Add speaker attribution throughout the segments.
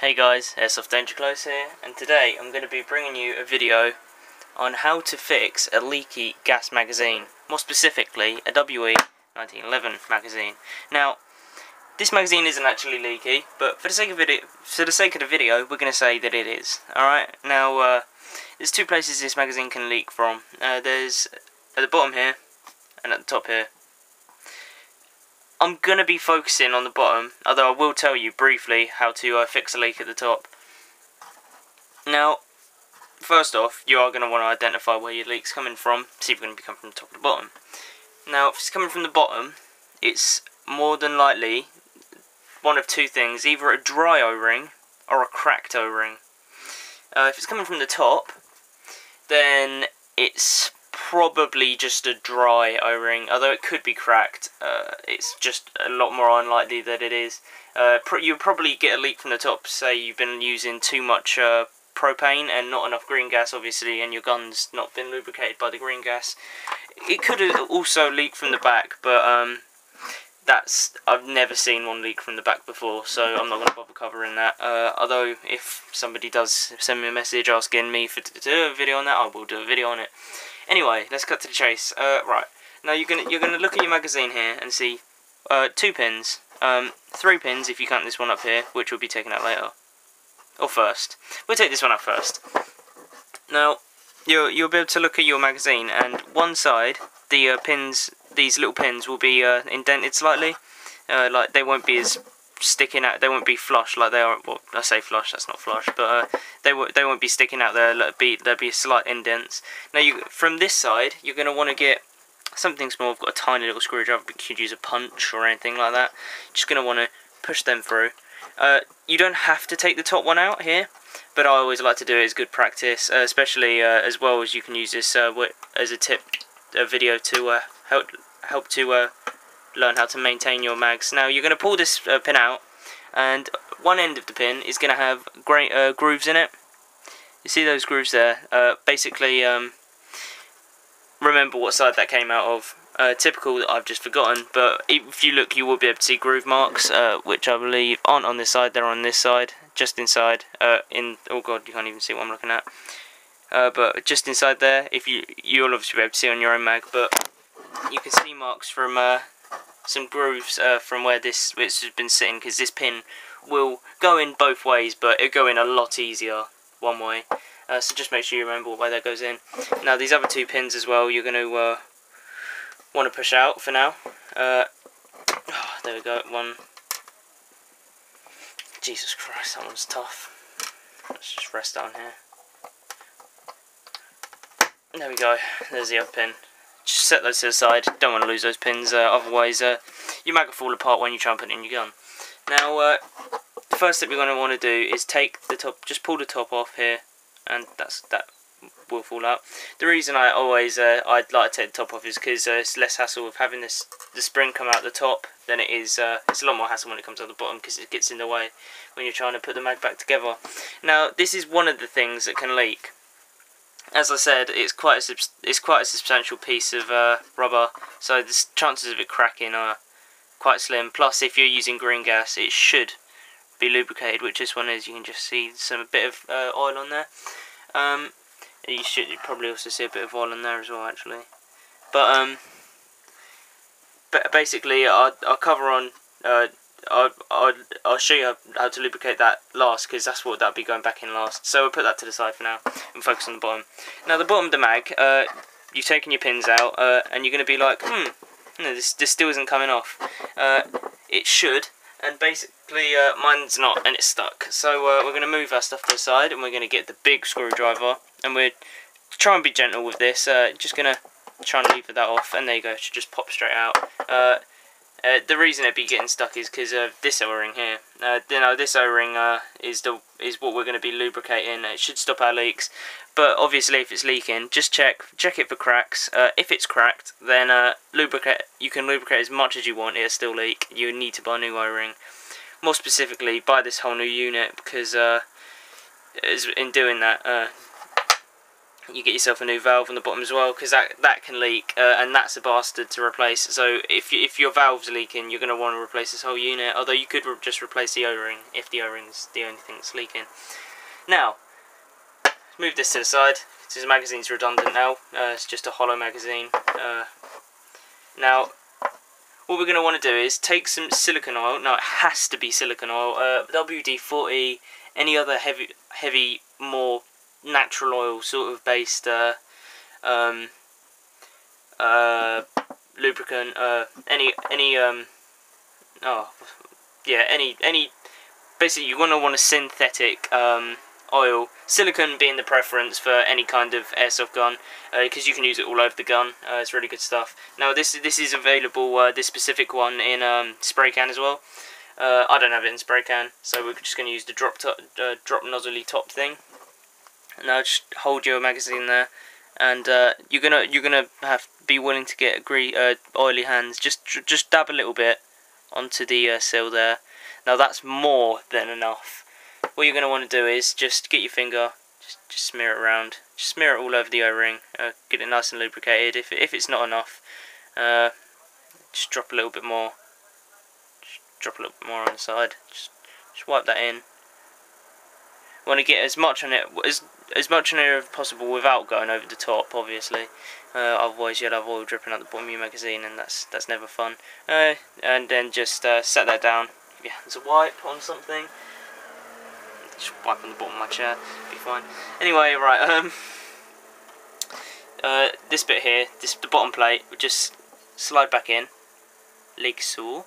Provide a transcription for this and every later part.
Speaker 1: Hey guys, AirsoftDangerClose here, and today I'm going to be bringing you a video on how to fix a leaky gas magazine, more specifically a WE 1911 magazine. Now, this magazine isn't actually leaky, but for the sake of the video, we're going to say that it is. Alright, now there's two places this magazine can leak from. There's at the bottom here, and at the top here. I'm going to be focusing on the bottom, although I will tell you briefly how to fix a leak at the top. Now, first off, you are going to want to identify where your leak's coming from, see if it's going to be coming from the top or the bottom. Now, if it's coming from the bottom, it's more than likely one of two things, either a dry O-ring or a cracked O-ring. If it's coming from the top, then it's probably just a dry O-ring, although it could be cracked. It's just a lot more unlikely that it is. You'll probably get a leak from the top, say you've been using too much propane and not enough green gas, obviously, and your gun's not been lubricated by the green gas. It could also leak from the back, but I've never seen one leak from the back before, so I'm not going to bother covering that. Although, if somebody does send me a message asking me to do a video on that, I will do a video on it. Anyway, let's cut to the chase. Right, now you're gonna look at your magazine here and see 2 pins, 3 pins if you count this one up here, which will be taken out later, or first. We'll take this one out first. Now, you'll be able to look at your magazine, and one side, the pins, these little pins will be indented slightly, like they won't be as sticking out. They won't be flush like they are. Well, I say flush. That's not flush, but they won't be sticking out there. There'll be slight indents. Now, from this side, you're going to want to get something small. I've got a tiny little screwdriver, but you could use a punch or anything like that. Just going to want to push them through. You don't have to take the top one out here, but I always like to do it as good practice, especially as well as you can use this as a tip, a video to help to learn how to maintain your mags. Now you're going to pull this pin out, and one end of the pin is going to have great grooves in it. You see those grooves there? Basically, remember what side that came out of. Typical that I've just forgotten, but if you look, you will be able to see groove marks, which I believe aren't on this side. They're on this side, just inside. Oh god, you can't even see what I'm looking at. But just inside there, you'll obviously be able to see on your own mag, but you can see marks from some grooves from where this has been sitting, because this pin will go in both ways, but it'll go in a lot easier one way. So just make sure you remember what way that goes in. Now these other 2 pins as well, you're going to want to push out for now. There we go, one. Jesus Christ, that one's tough. Let's just rest down here. There we go, there's the other pin. Just set those to the side, don't want to lose those pins, otherwise your mag will fall apart when you try and put it in your gun. Now, the first step you're going to want to do is take the top, just pull the top off here, and that will fall out. The reason I'd like to take the top off is because it's less hassle with having the spring come out the top than it is, it's a lot more hassle when it comes out the bottom, because it gets in the way when you're trying to put the mag back together. Now, this is one of the things that can leak. As I said, it's quite a substantial piece of rubber, so the chances of it cracking are quite slim. Plus, if you're using green gas, it should be lubricated, which this one is. You can just see a bit of oil on there. You probably also see a bit of oil on there as well, actually. But basically, I'll cover on. I'll show you how to lubricate that last, because that'll be going back in last. So we'll put that to the side for now and focus on the bottom. Now the bottom of the mag, you've taken your pins out, and you're going to be like, no, this still isn't coming off. It should, and basically mine's not, and it's stuck. So we're going to move our stuff to the side, and we're going to get the big screwdriver, and we're try and be gentle with this. Just going to try and lever that off, and there you go. It should just pop straight out. The reason it'd be getting stuck is because of this O-ring here. This O-ring is what we're going to be lubricating. It should stop our leaks, but obviously if it's leaking, just check it for cracks. If it's cracked, then you can lubricate as much as you want. It'll still leak. You need to buy a new O-ring. More specifically, buy this whole new unit, because in doing that, you get yourself a new valve on the bottom as well, because that can leak, and that's a bastard to replace. So if your valve's leaking, you're going to want to replace this whole unit, although you could just replace the O-ring if the O-ring's the only thing that's leaking. Now, move this to the side. This magazine's redundant now. It's just a hollow magazine. Now, what we're going to want to do is take some silicone oil. Now, it has to be silicone oil. WD-40, any other heavy, more natural oil sort of based lubricant. Any basically you're going to want a synthetic oil, silicone being the preference for any kind of airsoft gun, because you can use it all over the gun. It's really good stuff. Now this is available, this specific one, in spray can as well. I don't have it in spray can, so we're just going to use the drop nozzly top thing. Now just hold your magazine there, and you're gonna have to be willing to get oily hands. Just dab a little bit onto the sill there. Now that's more than enough. What you're going to want to do is just get your finger, just smear it around, just smear it all over the O-ring, get it nice and lubricated. If it's not enough, just drop a little bit more, on the side. Just wipe that in. You want to get as much on it as possible without going over the top, obviously. Otherwise you'll have oil dripping out the bottom of your magazine, and that's never fun. And then just set that down. Give your hands a wipe on something. Just wipe on the bottom of my chair, be fine. Anyway, right, this bit here, the bottom plate, would just slide back in, like so.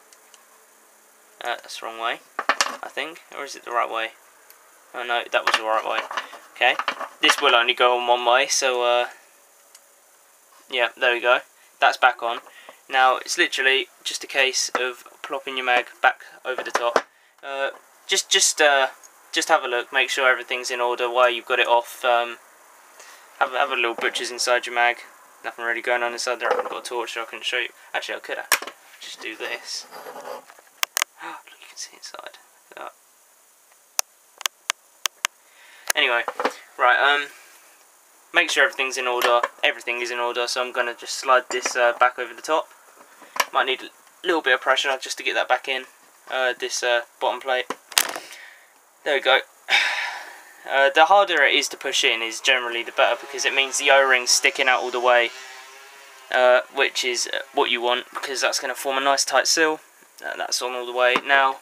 Speaker 1: That's the wrong way, I think, or is it the right way? Oh no, that was the right way. Okay, this will only go on one way, so yeah, there we go. That's back on. Now it's literally just a case of plopping your mag back over the top. Just have a look, make sure everything's in order while you've got it off. Have a little butcher's inside your mag. Nothing really going on inside there. I haven't got a torch, so I couldn't show you. Actually, I could have. Just do this. Look, you can see inside. Anyway, right. Make sure everything's in order. Everything is in order. So I'm gonna just slide this back over the top. Might need a little bit of pressure just to get that back in. This bottom plate. There we go. The harder it is to push in is generally the better, because it means the O-ring's sticking out all the way, which is what you want, because that's going to form a nice tight seal. That's on all the way. Now,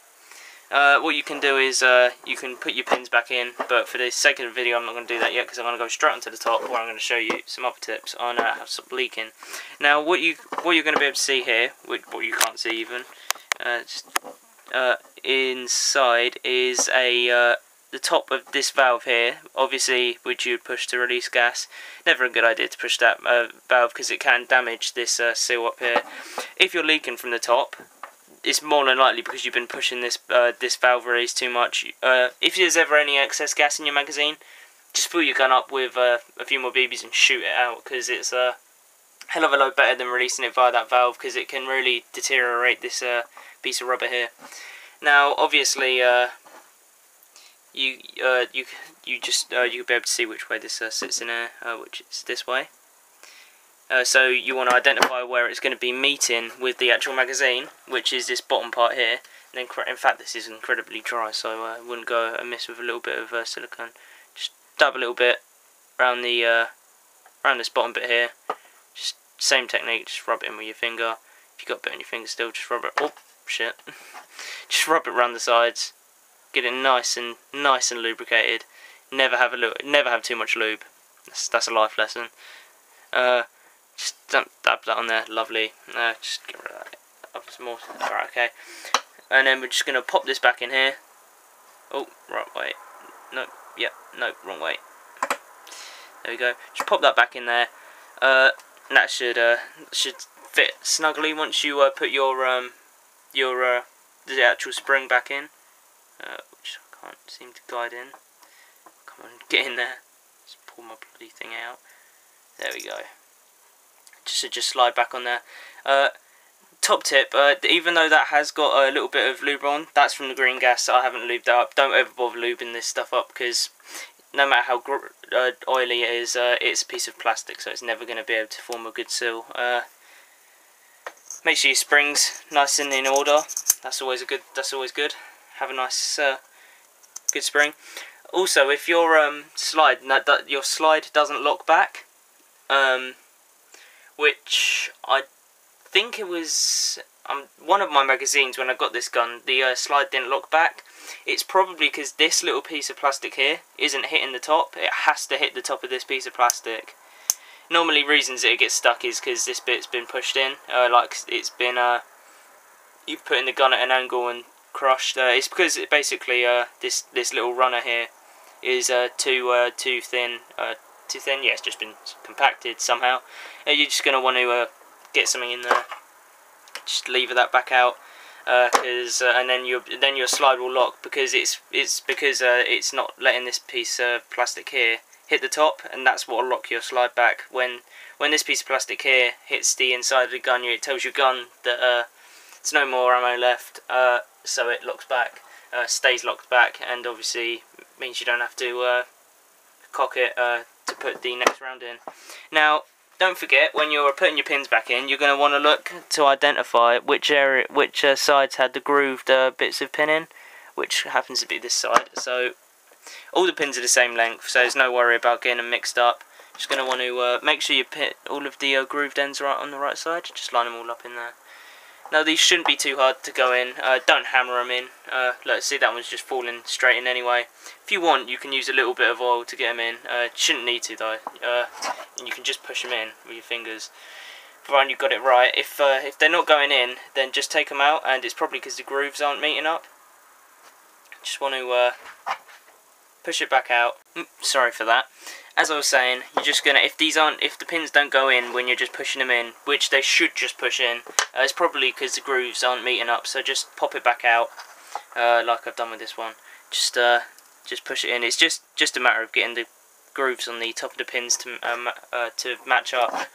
Speaker 1: what you can do is you can put your pins back in, but for the sake of the video I'm not going to do that yet, because I'm going to go straight onto the top, where I'm going to show you some other tips on how to stop leaking. Now, what you're going to be able to see here, what you can't see even, inside is the top of this valve here, obviously, which you'd push to release gas. Never a good idea to push that valve, because it can damage this seal up here. If you're leaking from the top, it's more than likely because you've been pushing this this valve release too much. If there's ever any excess gas in your magazine, just fill your gun up with a few more BBs and shoot it out, because it's a hell of a lot better than releasing it via that valve, because it can really deteriorate this piece of rubber here. Now, obviously, you can be able to see which way this sits in there, which is this way. So you want to identify where it's going to be meeting with the actual magazine, which is this bottom part here. And then, in fact, this is incredibly dry, so I wouldn't go amiss with a little bit of silicone. Just dab a little bit around the around this bottom bit here. Just same technique, just rub it in with your finger. If you've got a bit on your finger still, just rub it. Oh shit! Just rub it around the sides. Get it nice and lubricated. Never have too much lube. That's a life lesson. Just dab that on there. Lovely. Just get rid of that. Some more. Alright, okay. And then we're just gonna pop this back in here. Oh, right way. No, yep, no, wrong way. There we go. Just pop that back in there. And that should fit snugly once you put the actual spring back in. Which I can't seem to guide in. Come on, get in there. Just pull my bloody thing out. There we go. Just slide back on there. Top tip, even though that has got a little bit of lube on, that's from the green gas. I haven't lubed that up. Don't ever bother lubing this stuff up, because no matter how oily it is, it's a piece of plastic, so it's never going to be able to form a good seal. Make sure your springs nice and in order. That's always good. Have a nice good spring. Also, if your slide doesn't lock back, which I think it was one of my magazines when I got this gun, the slide didn't lock back. It's probably because this little piece of plastic here isn't hitting the top. It has to hit the top of this piece of plastic. Normally, reasons it gets stuck is because this bit's been pushed in, like it's been you've put in the gun at an angle and crushed. It's because basically this little runner here is too thin. Too thin. Yeah, it's just been compacted somehow. You're just gonna want to get something in there. Just lever that back out, and then your slide will lock, because it's not letting this piece of plastic here hit the top, and that's what will lock your slide back. When this piece of plastic here hits the inside of the gun, it tells your gun that there's no more ammo left, so it locks back, stays locked back, and obviously means you don't have to cock it to put the next round in. Now, don't forget, when you're putting your pins back in, you're going to want to look to identify which sides had the grooved bits of pin in, which happens to be this side. So all the pins are the same length, so there's no worry about getting them mixed up. Just going to want to make sure you put all of the grooved ends right on the right side. Just line them all up in there. Now, these shouldn't be too hard to go in. Don't hammer them in. Let's see, that one's just falling straight in anyway. If you want, you can use a little bit of oil to get them in. Shouldn't need to though. And you can just push them in with your fingers, provided you've got it right. If they're not going in, then just take them out, and it's probably because the grooves aren't meeting up. Just want to push it back out. Sorry for that. As I was saying, you're just gonna, if the pins don't go in when you're just pushing them in, which they should just push in, it's probably because the grooves aren't meeting up. So just pop it back out, like I've done with this one. Just push it in. It's just a matter of getting the grooves on the top of the pins to match up.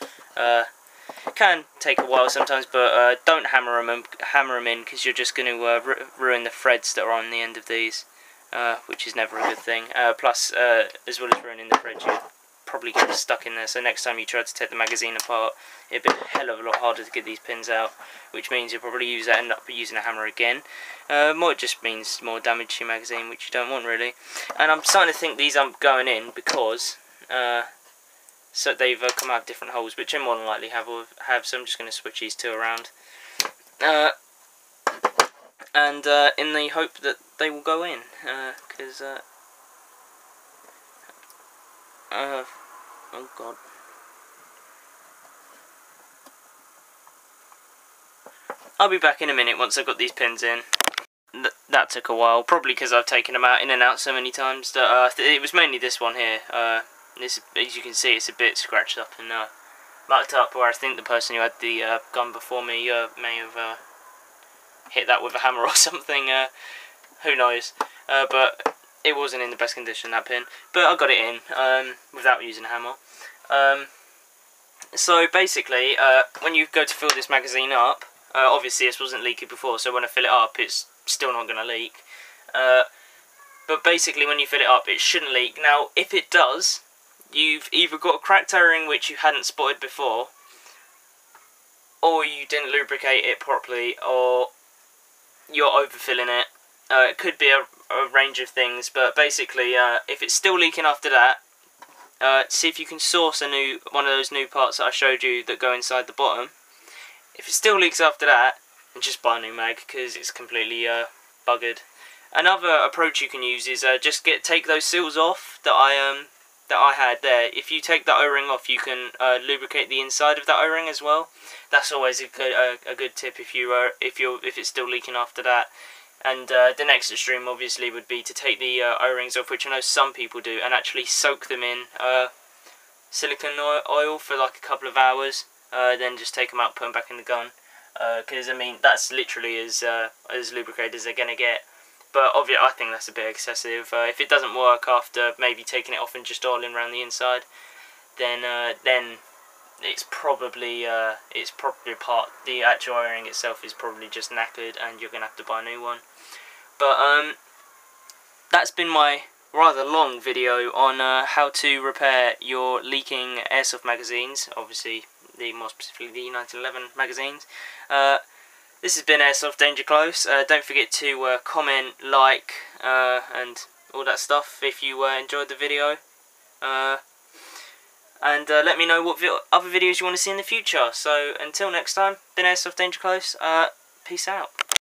Speaker 1: Can take a while sometimes, but don't hammer them in, because you're just going to ruin the threads that are on the end of these. Which is never a good thing. Plus, as well as ruining the thread, you'd probably get stuck in there. So next time you try to take the magazine apart, it'd be a hell of a lot harder to get these pins out, which means you'll probably end up using a hammer again. It just means more damage to your magazine, which you don't want really. And I'm starting to think these aren't going in because so they've come out of different holes, which I more than likely have. So I'm just going to switch these two around. And in the hope that they will go in, because oh god. I'll be back in a minute once I've got these pins in. That took a while, probably because I've taken them out in and out so many times that it was mainly this one here. This, as you can see, it's a bit scratched up and marked up, where I think the person who had the gun before me may have hit that with a hammer or something. Who knows? But it wasn't in the best condition, that pin. But I got it in without using a hammer. So basically, when you go to fill this magazine up, obviously this wasn't leaky before, so when I fill it up, it's still not going to leak. But basically, when you fill it up, it shouldn't leak. Now, if it does, you've either got a cracked O-ring which you hadn't spotted before, or you didn't lubricate it properly, or you're overfilling it. It could be a range of things, but basically, if it's still leaking after that, see if you can source one of those new parts that I showed you that go inside the bottom. If it still leaks after that, then just buy a new mag, because it's completely buggered. Another approach you can use is just take those seals off that I had there. If you take that O-ring off, you can lubricate the inside of that O-ring as well. That's always a good tip if it's still leaking after that. And the next extreme obviously would be to take the O-rings off, which I know some people do, and actually soak them in silicone oil for like a couple of hours. Then just take them out, put them back in the gun. Because I mean, that's literally as lubricated as they're gonna get. But obviously, I think that's a bit excessive. If it doesn't work after maybe taking it off and just oiling around the inside, then it's probably the actual O-ring itself is probably just knackered, and you're gonna have to buy a new one. But that's been my rather long video on how to repair your leaking airsoft magazines, obviously more specifically the 1911 magazines. This has been Airsoft Danger Close. Don't forget to comment, like, and all that stuff if you enjoyed the video. And let me know what other videos you want to see in the future. So until next time, been Airsoft Danger Close. Peace out.